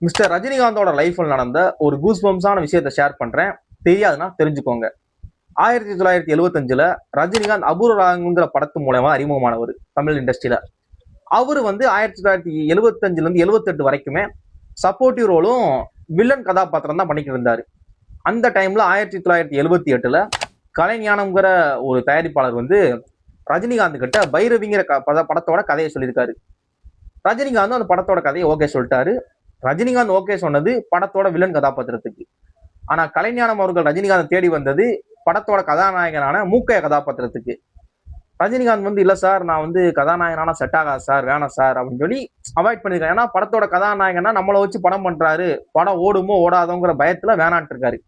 Mister ரஜினிகாந்தோட லைஃப்ல நடந்த ஒரு கூஸ் பம்ஸான விஷயத்தை ஷேர் பண்றேன். தெரியாதுன்னா தெரிஞ்சுக்கோங்க. 1975 ரஜினிகாந்த் அபூர்வ ராகங்கிற படத்து மூலமா அறிமுகமானவர் தமிழ் இண்டஸ்ட்ரியில. அவரு 1975 இருந்து 78 வரைக்குமே சப்போர்ட்டிவ் ரோலும் வில்லன் கதாபாத்திரம் தான் பண்ணிக்கிட்டு இருந்தாரு. அந்த டைம்ல 1978 கலைஞானம்ங்கிற ஒரு தயாரிப்பாளர் ரஜினிகாந்த் கிட்ட பைரவிங்கிற படத்தோட கதையை சொல்லியிருக்காரு. ரஜினிகாந்த் அந்த படத்தோட கதையை ஓகே சொல்லிட்டாரு. ரஜினிகாந்த் ஓகே சொன்னது படத்தோட வில்லன் கதாபாத்திரத்துக்கு. ஆனா கலைஞானம் அவர்கள் ரஜினிகாந்த் தேடி வந்தது படத்தோட கதாநாயகனான மூக்கைய கதாபாத்திரத்துக்கு. ரஜினிகாந்த் இல்ல சார், நான் கதாநாயகனான செட் ஆகாது சார், வேணாம் சார் அப்படின்னு சொல்லி அவாய்ட் பண்ணிருக்காரு. ஏன்னா படத்தோட கதாநாயகனா நம்மளை வச்சு படம் பண்றாரு, படம் ஓடுமோ ஓடாதோங்கிற பயத்துல வேணான்ட்டு இருக்காரு.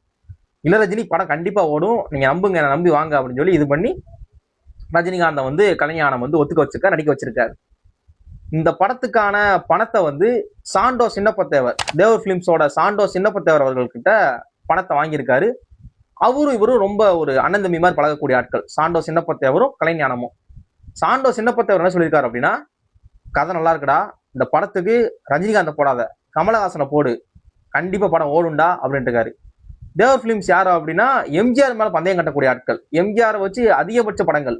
இல்ல ரஜினி, படம் கண்டிப்பா ஓடும், நீங்க நம்புங்க, நம்பி வாங்க அப்படின்னு சொல்லி இது பண்ணி ரஜினிகாந்த் கலைஞானம் ஒத்துக்க வச்சிருக்காரு, நடிக்க வச்சிருக்காரு. இந்த படத்துக்கான பணத்தை சாண்டோ சின்னப்பத்தேவர், தேவர் பிலிம்ஸோட சாண்டோ சின்னப்பத்தேவர் அவர்கள்கிட்ட பணத்தை வாங்கியிருக்காரு. இவரும் ரொம்ப ஒரு அண்ணன் தம்பி மாதிரி பழகக்கூடிய ஆட்கள், சாண்டோ சின்னப்பத்தேவரும் கலைஞானமும். சாண்டோ சின்னப்பத்தேவர் என்ன சொல்லியிருக்காரு அப்படின்னா, கதை நல்லா இருக்குடா, இந்த படத்துக்கு ரஜினிகாந்தை போடாத, கமலஹாசனை போடு, கண்டிப்பா படம் ஓடுண்டா அப்படின்ட்டு இருக்காரு. தேவர் பிலிம்ஸ் யாரோ அப்படின்னா எம்ஜிஆர் மேல பந்தயம் கட்டக்கூடிய ஆட்கள். எம்ஜிஆர் வச்சு அதிகபட்ச படங்கள்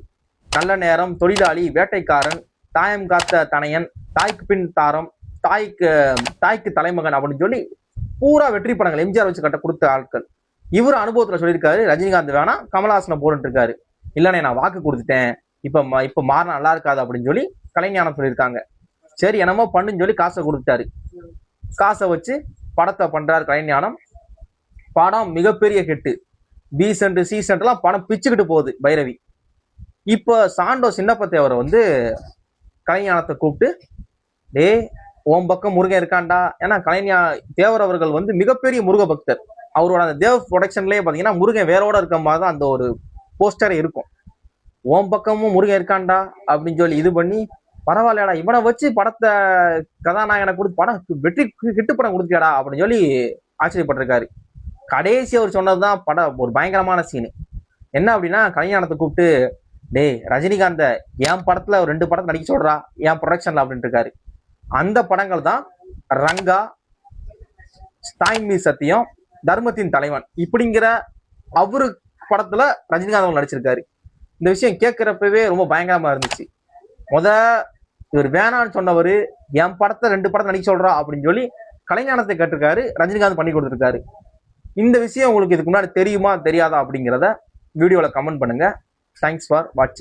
நல்ல நேரம், தொழிலாளி, வேட்டைக்காரன், தாயம் காத்த தனையன், தாய்க்கு பின் தாரம், தாய்க்கு தலைமகன் அப்படின்னு சொல்லி பூரா வெற்றி படங்கள் எம்ஜிஆர் வச்சு கட்ட கொடுத்த ஆட்கள். இவரு அனுபவத்துல சொல்லியிருக்காரு, ரஜினிகாந்த் வேணாம், கமலஹாசனை போட்டு இருக்காரு. இல்லைண்ணே, நான் வாக்கு கொடுத்துட்டேன், இப்ப மாறினா நல்லா இருக்காது அப்படின்னு சொல்லி கலைஞானம் சொல்லியிருக்காங்க. சரி என்னமோ பண்ணுன்னு சொல்லி காசை கொடுத்துட்டாரு. காசை வச்சு படத்தை பண்றாரு கலைஞானம். படம் மிகப்பெரிய ஹிட்டு. பி சென்ட் சி சென்ட்லாம் படம் பிச்சுக்கிட்டு போகுது பைரவி. இப்ப சாண்டோ சின்னப்பத்தேவரை கலைஞானத்தை கூப்பிட்டு, டே ஓம் பக்கம் முருகன் இருக்காண்டா. ஏன்னா தேவர் அவர்கள் மிகப்பெரிய முருக பக்தர். அவரோட அந்த தேவ் ப்ரொடக்ஷன்லயே பாத்தீங்கன்னா முருகன் வேரோட இருக்க மாதிரி தான் அந்த ஒரு போஸ்டரே இருக்கும். ஓம் பக்கமும் முருகன் இருக்காண்டா அப்படின்னு சொல்லி இது பண்ணி, பரவாயில்லடா, இவனை வச்சு படத்தை கதாநாயகனை கொடுத்து படம் வெற்றி ஹிட்டு படம் கொடுத்தியாடா அப்படின்னு சொல்லி ஆச்சரியப்பட்டிருக்காரு. கடைசி அவர் சொன்னதுதான் படம் ஒரு பயங்கரமான சீனு. என்ன அப்படின்னா, கலைஞானத்தை கூப்பிட்டு, டே ரஜினிகாந்த என் படத்துல ஒரு 2 படத்தை நடிக்க சொல்றா என் ப்ரொடக்ஷன்ல அப்படின்ட்டு இருக்காரு. அந்த படங்கள் தான் ரங்கா, தாய்மீ சத்தியம், தர்மத்தின் தலைவன் இப்படிங்கிற அவரு படத்துல ரஜினிகாந்த் நடிச்சிருக்காரு. இந்த விஷயம் கேட்கிறப்பவே ரொம்ப பயங்கரமா இருந்துச்சு. இவர் வேணான்னு சொன்னவரு என் படத்தை 2 படத்தை நடிக்க சொல்றா அப்படின்னு சொல்லி கலைஞானத்தை கேட்டிருக்காரு, ரஜினிகாந்த் பண்ணி கொடுத்துருக்காரு. இந்த விஷயம் உங்களுக்கு இதுக்கு முன்னாடி தெரியுமா தெரியாதா அப்படிங்கிறத வீடியோல கமெண்ட் பண்ணுங்க. தேங்க்ஸ் ஃபார் வாட்சிங்.